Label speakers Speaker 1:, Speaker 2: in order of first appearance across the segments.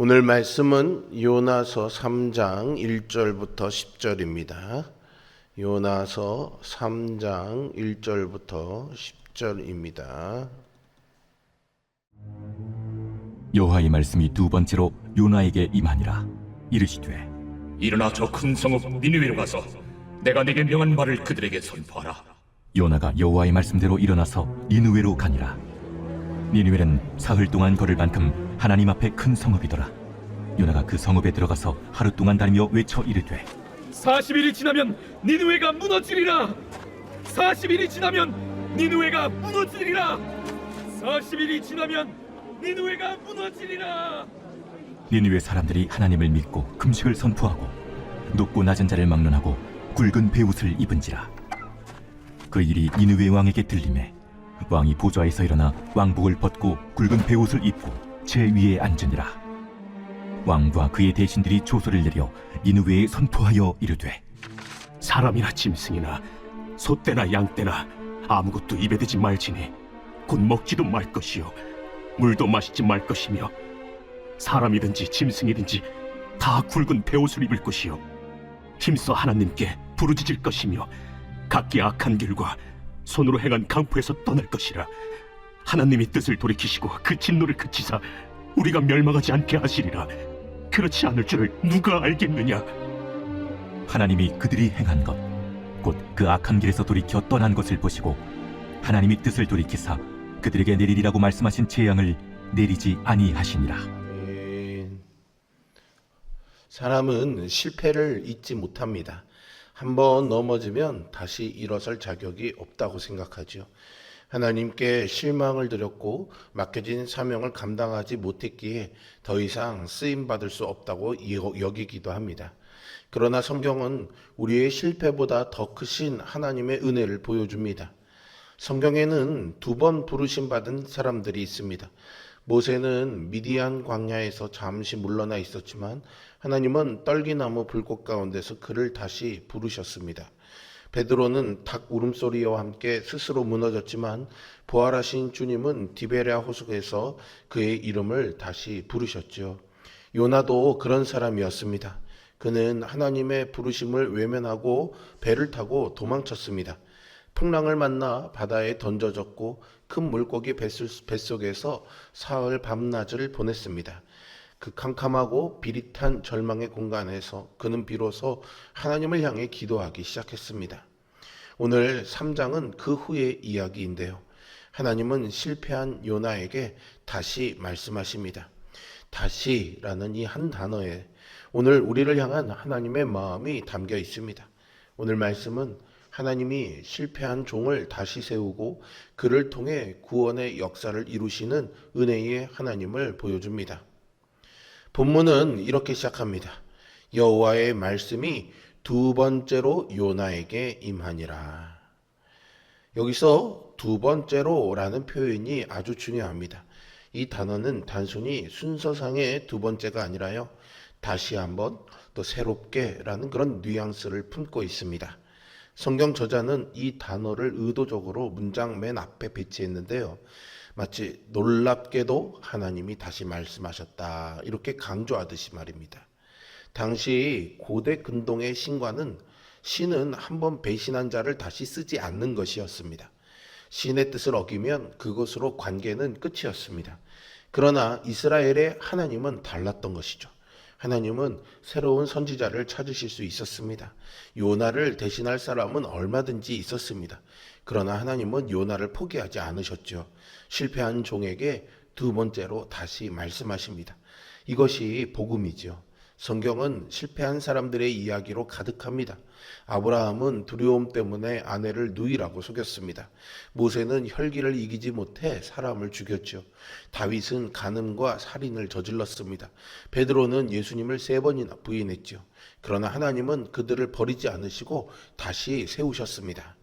Speaker 1: 오늘 말씀은 요나서 3장 1절부터 10절입니다. 요나서 3장 1절부터 10절입니다.
Speaker 2: 여호와의 말씀이 두 번째로 요나에게 임하니라. 이르시되
Speaker 3: 일어나 저 큰 성읍 니느웨로 가서 내가 네게 명한 말을 그들에게 선포하라.
Speaker 2: 요나가 여호와의 말씀대로 일어나서 니느웨로 가니라. 니느웨는 사흘 동안 걸을 만큼 하나님 앞에 큰 성읍이더라. 요나가 그 성읍에 들어가서 하루 동안 다니며 외쳐 이르되
Speaker 3: 40일이 지나면 니느웨가 무너지리라. 40일이 지나면 니느웨가 무너지리라. 40일이 지나면 니느웨가 무너지리라.
Speaker 2: 니느웨 사람들이 하나님을 믿고 금식을 선포하고 높고 낮은 자를 막론하고 굵은 베옷을 입은지라. 그 일이 니느웨 왕에게 들리매 왕이 보좌에서 일어나 왕복을 벗고 굵은 베옷을 입고 제 위에 앉으니라. 왕과 그의 대신들이 조소를 내려 니느웨에 선포하여 이르되
Speaker 4: 사람이나 짐승이나 소떼나 양떼나 아무것도 입에 대지 말지니 곧 먹지도 말 것이요 물도 마시지 말 것이며 사람이든지 짐승이든지 다 굵은 베옷을 입을 것이요 힘써 하나님께 부르짖을 것이며 각기 악한 길과 손으로 행한 강포에서 떠날 것이라. 하나님이 뜻을 돌이키시고 그 진노를 그치사 우리가 멸망하지 않게 하시리라. 그렇지 않을 줄을 누가 알겠느냐.
Speaker 2: 하나님이 그들이 행한 것 곧 그 악한 길에서 돌이켜 떠난 것을 보시고 하나님이 뜻을 돌이키사 그들에게 내리리라고 말씀하신 재앙을 내리지 아니하시니라.
Speaker 1: 사람은 실패를 잊지 못합니다. 한번 넘어지면 다시 일어설 자격이 없다고 생각하죠. 하나님께 실망을 드렸고 맡겨진 사명을 감당하지 못했기에 더 이상 쓰임받을 수 없다고 여기기도 합니다. 그러나 성경은 우리의 실패보다 더 크신 하나님의 은혜를 보여줍니다. 성경에는 2번 부르심 받은 사람들이 있습니다. 모세는 미디안 광야에서 잠시 물러나 있었지만 하나님은 떨기나무 불꽃 가운데서 그를 다시 부르셨습니다. 베드로는 닭 울음소리와 함께 스스로 무너졌지만 부활하신 주님은 디베랴 호숫에서 그의 이름을 다시 부르셨죠. 요나도 그런 사람이었습니다. 그는 하나님의 부르심을 외면하고 배를 타고 도망쳤습니다. 풍랑을 만나 바다에 던져졌고 큰 물고기 뱃속에서 사흘 밤낮을 보냈습니다. 그 캄캄하고 비릿한 절망의 공간에서 그는 비로소 하나님을 향해 기도하기 시작했습니다. 오늘 3장은 그 후의 이야기인데요. 하나님은 실패한 요나에게 다시 말씀하십니다. 다시라는 이 한 단어에 오늘 우리를 향한 하나님의 마음이 담겨 있습니다. 오늘 말씀은 하나님이 실패한 종을 다시 세우고 그를 통해 구원의 역사를 이루시는 은혜의 하나님을 보여줍니다. 본문은 이렇게 시작합니다. 여호와의 말씀이 2번째로 요나에게 임하니라. 여기서 2번째로라는 표현이 아주 중요합니다. 이 단어는 단순히 순서상의 2번째가 아니라요. 다시 한번 또 새롭게라는 그런 뉘앙스를 품고 있습니다. 성경 저자는 이 단어를 의도적으로 문장 맨 앞에 배치했는데요. 마치 놀랍게도 하나님이 다시 말씀하셨다 이렇게 강조하듯이 말입니다. 당시 고대 근동의 신과는 신은 한번 배신한 자를 다시 쓰지 않는 것이었습니다. 신의 뜻을 어기면 그것으로 관계는 끝이었습니다. 그러나 이스라엘의 하나님은 달랐던 것이죠. 하나님은 새로운 선지자를 찾으실 수 있었습니다. 요나를 대신할 사람은 얼마든지 있었습니다. 그러나 하나님은 요나를 포기하지 않으셨죠. 실패한 종에게 2번째로 다시 말씀하십니다. 이것이 복음이죠. 성경은 실패한 사람들의 이야기로 가득합니다. 아브라함은 두려움 때문에 아내를 누이라고 속였습니다. 모세는 혈기를 이기지 못해 사람을 죽였죠. 다윗은 간음과 살인을 저질렀습니다. 베드로는 예수님을 3번이나 부인했죠. 그러나 하나님은 그들을 버리지 않으시고 다시 세우셨습니다.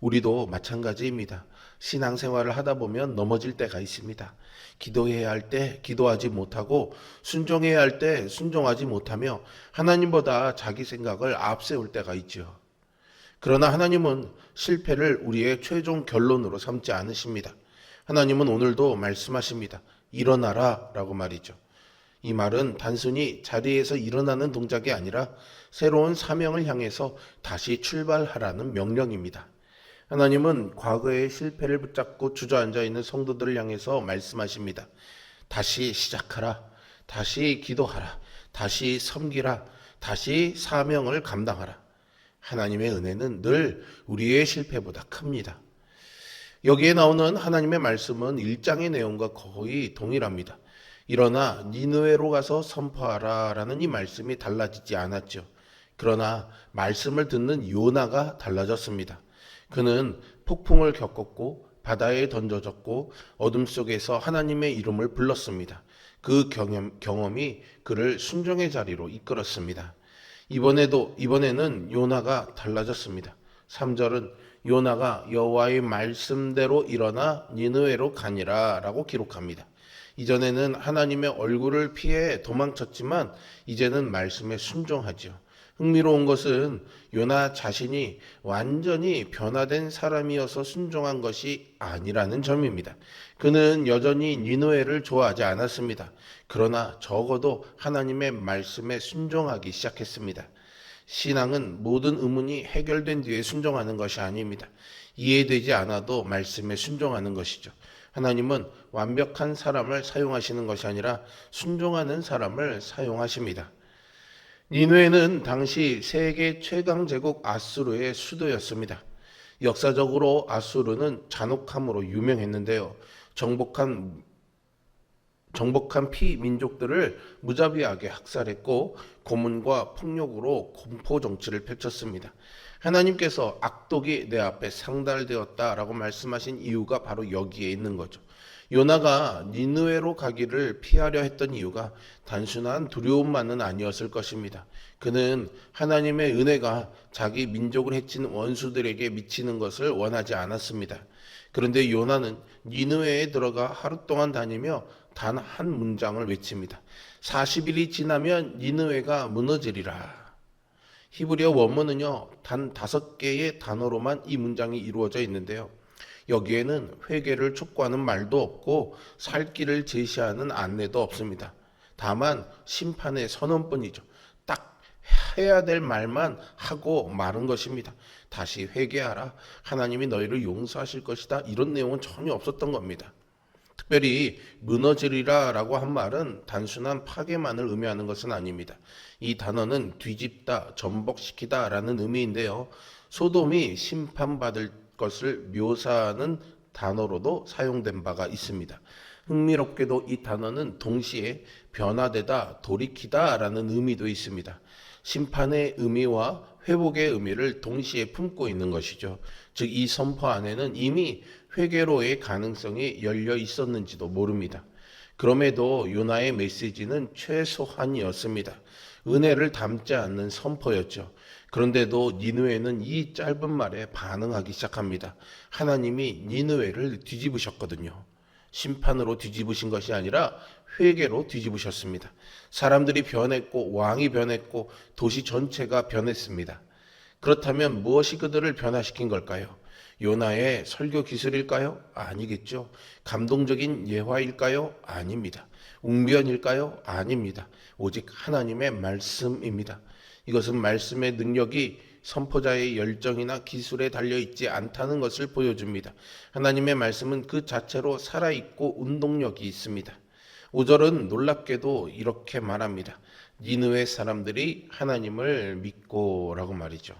Speaker 1: 우리도 마찬가지입니다. 신앙생활을 하다 보면 넘어질 때가 있습니다. 기도해야 할 때 기도하지 못하고 순종해야 할 때 순종하지 못하며 하나님보다 자기 생각을 앞세울 때가 있죠. 그러나 하나님은 실패를 우리의 최종 결론으로 삼지 않으십니다. 하나님은 오늘도 말씀하십니다. 일어나라 라고 말이죠. 이 말은 단순히 자리에서 일어나는 동작이 아니라 새로운 사명을 향해서 다시 출발하라는 명령입니다. 하나님은 과거의 실패를 붙잡고 주저앉아 있는 성도들을 향해서 말씀하십니다. 다시 시작하라. 다시 기도하라. 다시 섬기라. 다시 사명을 감당하라. 하나님의 은혜는 늘 우리의 실패보다 큽니다. 여기에 나오는 하나님의 말씀은 1장의 내용과 거의 동일합니다. 일어나 니느웨로 가서 선포하라 라는 이 말씀이 달라지지 않았죠. 그러나 말씀을 듣는 요나가 달라졌습니다. 그는 폭풍을 겪었고 바다에 던져졌고 어둠 속에서 하나님의 이름을 불렀습니다. 그 경험이 그를 순종의 자리로 이끌었습니다. 이번에는 요나가 달라졌습니다. 3절은 요나가 여호와의 말씀대로 일어나 니느웨로 가니라 라고 기록합니다. 이전에는 하나님의 얼굴을 피해 도망쳤지만 이제는 말씀에 순종하죠. 흥미로운 것은 요나 자신이 완전히 변화된 사람이어서 순종한 것이 아니라는 점입니다. 그는 여전히 니느웨를 좋아하지 않았습니다. 그러나 적어도 하나님의 말씀에 순종하기 시작했습니다. 신앙은 모든 의문이 해결된 뒤에 순종하는 것이 아닙니다. 이해되지 않아도 말씀에 순종하는 것이죠. 하나님은 완벽한 사람을 사용하시는 것이 아니라 순종하는 사람을 사용하십니다. 니느웨는 당시 세계 최강 제국 아수르의 수도였습니다. 역사적으로 아수르는 잔혹함으로 유명했는데요. 정복한 피민족들을 무자비하게 학살했고 고문과 폭력으로 공포 정치를 펼쳤습니다. 하나님께서 악독이 내 앞에 상달되었다라고 말씀하신 이유가 바로 여기에 있는 거죠. 요나가 니느웨로 가기를 피하려 했던 이유가 단순한 두려움만은 아니었을 것입니다. 그는 하나님의 은혜가 자기 민족을 해친 원수들에게 미치는 것을 원하지 않았습니다. 그런데 요나는 니느웨에 들어가 하루 동안 다니며 단 한 문장을 외칩니다. 40일이 지나면 니느웨가 무너지리라. 히브리어 원문은요, 단 5개의 단어로만 이 문장이 이루어져 있는데요. 여기에는 회개를 촉구하는 말도 없고 살 길을 제시하는 안내도 없습니다. 다만 심판의 선언뿐이죠. 딱 해야 될 말만 하고 마른 것입니다. 다시 회개하라. 하나님이 너희를 용서하실 것이다. 이런 내용은 전혀 없었던 겁니다. 특별히 무너지리라 라고 한 말은 단순한 파괴만을 의미하는 것은 아닙니다. 이 단어는 뒤집다, 전복시키다 라는 의미인데요. 소돔이 심판받을 것을 묘사하는 단어로도 사용된 바가 있습니다. 흥미롭게도 이 단어는 동시에 변화되다, 돌이키다 라는 의미도 있습니다. 심판의 의미와 회복의 의미를 동시에 품고 있는 것이죠. 즉, 이 선포 안에는 이미 회개로의 가능성이 열려 있었는지도 모릅니다. 그럼에도 요나의 메시지는 최소한이었습니다. 은혜를 담지 않는 선포였죠. 그런데도 니느웨는 이 짧은 말에 반응하기 시작합니다. 하나님이 니느웨를 뒤집으셨거든요. 심판으로 뒤집으신 것이 아니라 회개로 뒤집으셨습니다. 사람들이 변했고 왕이 변했고 도시 전체가 변했습니다. 그렇다면 무엇이 그들을 변화시킨 걸까요? 요나의 설교 기술일까요? 아니겠죠. 감동적인 예화일까요? 아닙니다. 웅변일까요? 아닙니다. 오직 하나님의 말씀입니다. 이것은 말씀의 능력이 선포자의 열정이나 기술에 달려있지 않다는 것을 보여줍니다. 하나님의 말씀은 그 자체로 살아있고 운동력이 있습니다. 5절은 놀랍게도 이렇게 말합니다. 니느웨 사람들이 하나님을 믿고 라고 말이죠.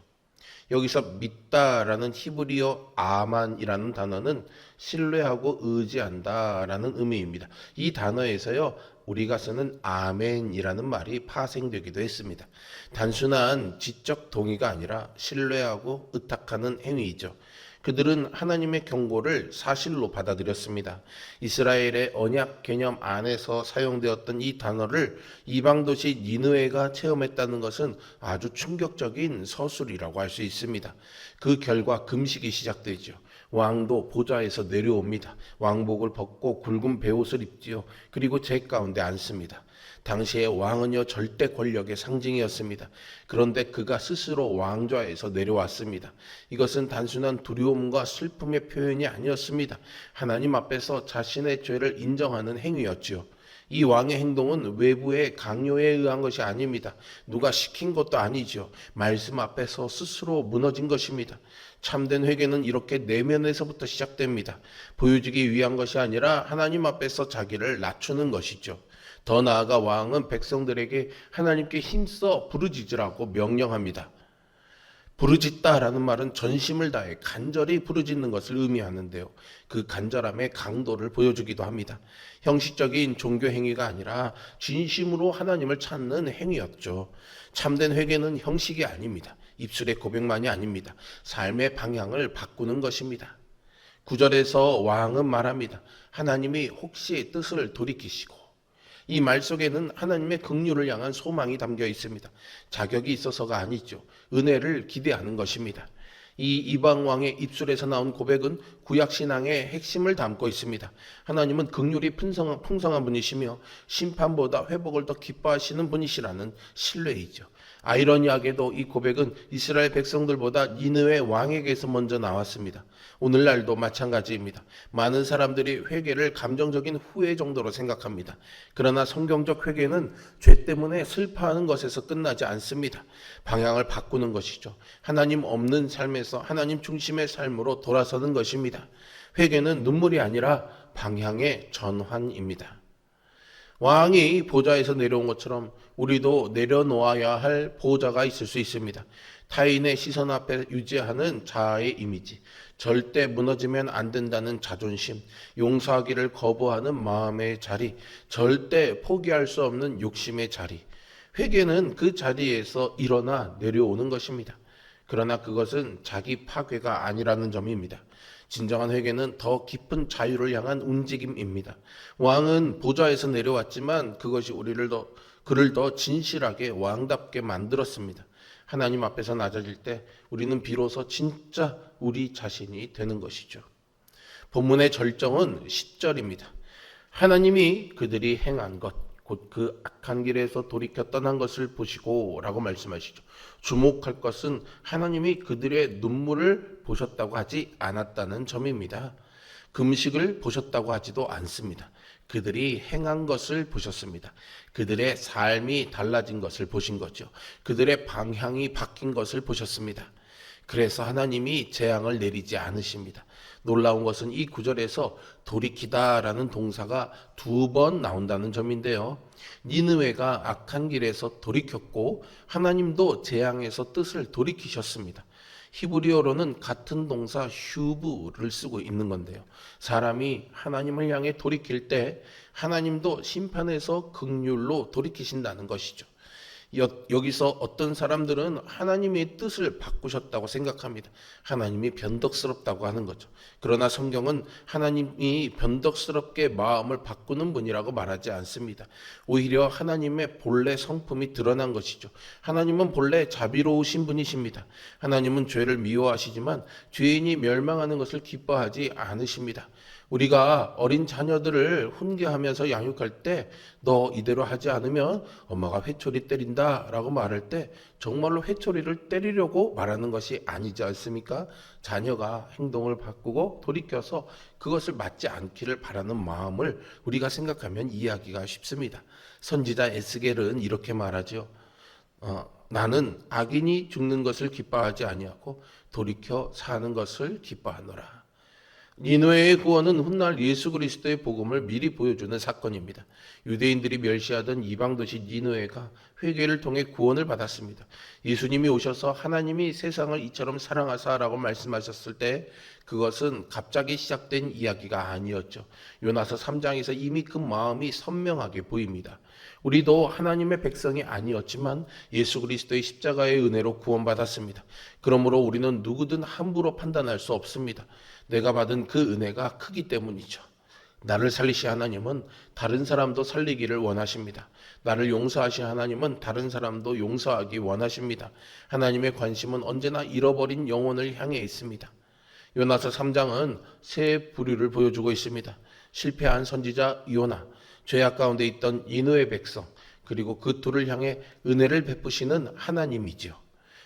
Speaker 1: 여기서 믿다라는 히브리어 아만이라는 단어는 신뢰하고 의지한다라는 의미입니다. 이 단어에서요, 우리가 쓰는 아멘이라는 말이 파생되기도 했습니다. 단순한 지적 동의가 아니라 신뢰하고 의탁하는 행위이죠. 그들은 하나님의 경고를 사실로 받아들였습니다. 이스라엘의 언약 개념 안에서 사용되었던 이 단어를 이방 도시 니느웨가 체험했다는 것은 아주 충격적인 서술이라고 할 수 있습니다. 그 결과 금식이 시작되죠. 왕도 보좌에서 내려옵니다. 왕복을 벗고 굵은 베옷을 입지요. 그리고 제 가운데 앉습니다. 당시의 왕은요, 절대 권력의 상징이었습니다. 그런데 그가 스스로 왕좌에서 내려왔습니다. 이것은 단순한 두려움과 슬픔의 표현이 아니었습니다. 하나님 앞에서 자신의 죄를 인정하는 행위였지요. 이 왕의 행동은 외부의 강요에 의한 것이 아닙니다. 누가 시킨 것도 아니죠. 말씀 앞에서 스스로 무너진 것입니다. 참된 회개는 이렇게 내면에서부터 시작됩니다. 보여주기 위한 것이 아니라 하나님 앞에서 자기를 낮추는 것이죠. 더 나아가 왕은 백성들에게 하나님께 힘써 부르짖으라고 명령합니다. 부르짖다라는 말은 전심을 다해 간절히 부르짖는 것을 의미하는데요. 그 간절함의 강도를 보여주기도 합니다. 형식적인 종교 행위가 아니라 진심으로 하나님을 찾는 행위였죠. 참된 회개는 형식이 아닙니다. 입술의 고백만이 아닙니다. 삶의 방향을 바꾸는 것입니다. 9절에서 왕은 말합니다. 하나님이 혹시 뜻을 돌이키시고, 이 말 속에는 하나님의 긍휼을 향한 소망이 담겨 있습니다. 자격이 있어서가 아니죠. 은혜를 기대하는 것입니다. 이 이방 왕의 입술에서 나온 고백은 구약 신앙의 핵심을 담고 있습니다. 하나님은 긍휼이 풍성한 분이시며 심판보다 회복을 더 기뻐하시는 분이시라는 신뢰이죠. 아이러니하게도 이 고백은 이스라엘 백성들보다 니느웨 왕에게서 먼저 나왔습니다. 오늘날도 마찬가지입니다. 많은 사람들이 회개를 감정적인 후회 정도로 생각합니다. 그러나 성경적 회개는 죄 때문에 슬퍼하는 것에서 끝나지 않습니다. 방향을 바꾸는 것이죠. 하나님 없는 삶에서 하나님 중심의 삶으로 돌아서는 것입니다. 회개는 눈물이 아니라 방향의 전환입니다. 왕이 보좌에서 내려온 것처럼 우리도 내려놓아야 할 보좌가 있을 수 있습니다. 타인의 시선 앞에 유지하는 자아의 이미지, 절대 무너지면 안 된다는 자존심, 용서하기를 거부하는 마음의 자리, 절대 포기할 수 없는 욕심의 자리. 회개는 그 자리에서 일어나 내려오는 것입니다. 그러나 그것은 자기 파괴가 아니라는 점입니다. 진정한 회개는 더 깊은 자유를 향한 움직임입니다. 왕은 보좌에서 내려왔지만 그것이 그를 더 진실하게 왕답게 만들었습니다. 하나님 앞에서 낮아질 때 우리는 비로소 진짜 우리 자신이 되는 것이죠. 본문의 절정은 10절입니다. 하나님이 그들이 행한 것, 곧 그 악한 길에서 돌이켜 떠난 것을 보시고 라고 말씀하시죠. 주목할 것은 하나님이 그들의 눈물을 보셨다고 하지 않았다는 점입니다. 금식을 보셨다고 하지도 않습니다. 그들이 행한 것을 보셨습니다. 그들의 삶이 달라진 것을 보신 거죠. 그들의 방향이 바뀐 것을 보셨습니다. 그래서 하나님이 재앙을 내리지 않으십니다. 놀라운 것은 이 구절에서 돌이키다라는 동사가 2번 나온다는 점인데요. 니느웨가 악한 길에서 돌이켰고 하나님도 재앙에서 뜻을 돌이키셨습니다. 히브리어로는 같은 동사 휴브를 쓰고 있는 건데요. 사람이 하나님을 향해 돌이킬 때 하나님도 심판에서 긍휼로 돌이키신다는 것이죠. 여기서 어떤 사람들은 하나님의 뜻을 바꾸셨다고 생각합니다. 하나님이 변덕스럽다고 하는 거죠. 그러나 성경은 하나님이 변덕스럽게 마음을 바꾸는 분이라고 말하지 않습니다. 오히려 하나님의 본래 성품이 드러난 것이죠. 하나님은 본래 자비로우신 분이십니다. 하나님은 죄를 미워하시지만 죄인이 멸망하는 것을 기뻐하지 않으십니다. 우리가 어린 자녀들을 훈계하면서 양육할 때 너 이대로 하지 않으면 엄마가 회초리 때린다 라고 말할 때 정말로 회초리를 때리려고 말하는 것이 아니지 않습니까? 자녀가 행동을 바꾸고 돌이켜서 그것을 맞지 않기를 바라는 마음을 우리가 생각하면 이해하기가 쉽습니다. 선지자 에스겔은 이렇게 말하죠. 나는 악인이 죽는 것을 기뻐하지 아니하고 돌이켜 사는 것을 기뻐하노라. 니느웨의 구원은 훗날 예수 그리스도의 복음을 미리 보여주는 사건입니다. 유대인들이 멸시하던 이방 도시 니느웨가 회개를 통해 구원을 받았습니다. 예수님이 오셔서 하나님이 세상을 이처럼 사랑하사라고 말씀하셨을 때 그것은 갑자기 시작된 이야기가 아니었죠. 요나서 3장에서 이미 그 마음이 선명하게 보입니다. 우리도 하나님의 백성이 아니었지만 예수 그리스도의 십자가의 은혜로 구원받았습니다. 그러므로 우리는 누구든 함부로 판단할 수 없습니다. 내가 받은 그 은혜가 크기 때문이죠. 나를 살리신 하나님은 다른 사람도 살리기를 원하십니다. 나를 용서하신 하나님은 다른 사람도 용서하기 원하십니다. 하나님의 관심은 언제나 잃어버린 영혼을 향해 있습니다. 요나서 3장은 세 부류를 보여주고 있습니다. 실패한 선지자 요나, 죄악 가운데 있던 니느웨 백성, 그리고 그 둘을 향해 은혜를 베푸시는 하나님이지요.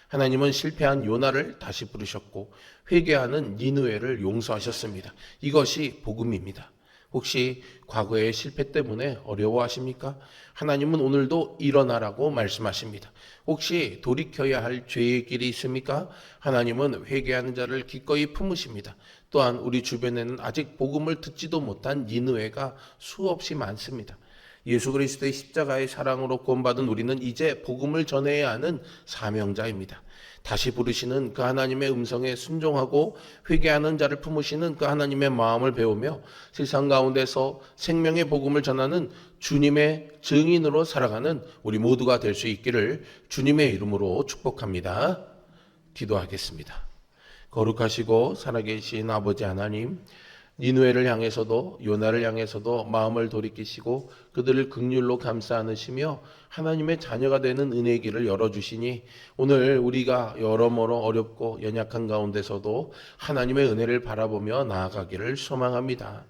Speaker 1: 하나님은 실패한 요나를 다시 부르셨고 회개하는 니느웨를 용서하셨습니다. 이것이 복음입니다. 혹시 과거의 실패 때문에 어려워하십니까? 하나님은 오늘도 일어나라고 말씀하십니다. 혹시 돌이켜야 할 죄의 길이 있습니까? 하나님은 회개하는 자를 기꺼이 품으십니다. 또한 우리 주변에는 아직 복음을 듣지도 못한 니느웨가 수없이 많습니다. 예수 그리스도의 십자가의 사랑으로 구원받은 우리는 이제 복음을 전해야 하는 사명자입니다. 다시 부르시는 그 하나님의 음성에 순종하고 회개하는 자를 품으시는 그 하나님의 마음을 배우며 세상 가운데서 생명의 복음을 전하는 주님의 증인으로 살아가는 우리 모두가 될 수 있기를 주님의 이름으로 축복합니다. 기도하겠습니다. 거룩하시고 살아계신 아버지 하나님, 니느웨를 향해서도 요나를 향해서도 마음을 돌이키시고 그들을 긍휼로 감싸 안으시며 하나님의 자녀가 되는 은혜의 길을 열어주시니 오늘 우리가 여러모로 어렵고 연약한 가운데서도 하나님의 은혜를 바라보며 나아가기를 소망합니다.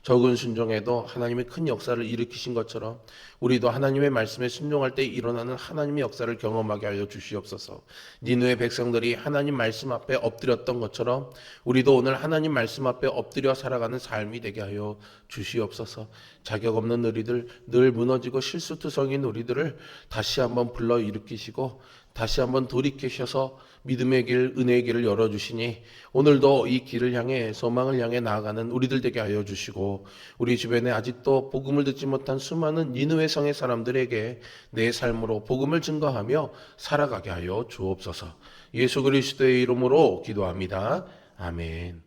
Speaker 1: 적은 순종에도 하나님의 큰 역사를 일으키신 것처럼 우리도 하나님의 말씀에 순종할 때 일어나는 하나님의 역사를 경험하게 하여 주시옵소서. 니느웨 백성들이 하나님 말씀 앞에 엎드렸던 것처럼 우리도 오늘 하나님 말씀 앞에 엎드려 살아가는 삶이 되게 하여 주시옵소서. 자격 없는 우리들, 늘 무너지고 실수투성인 우리들을 다시 한번 불러 일으키시고 다시 한번 돌이키셔서 믿음의 길, 은혜의 길을 열어주시니 오늘도 이 길을 향해 소망을 향해 나아가는 우리들 되게 하여 주시고 우리 주변에 아직도 복음을 듣지 못한 수많은 니느웨 성의 사람들에게 내 삶으로 복음을 증거하며 살아가게 하여 주옵소서. 예수 그리스도의 이름으로 기도합니다. 아멘.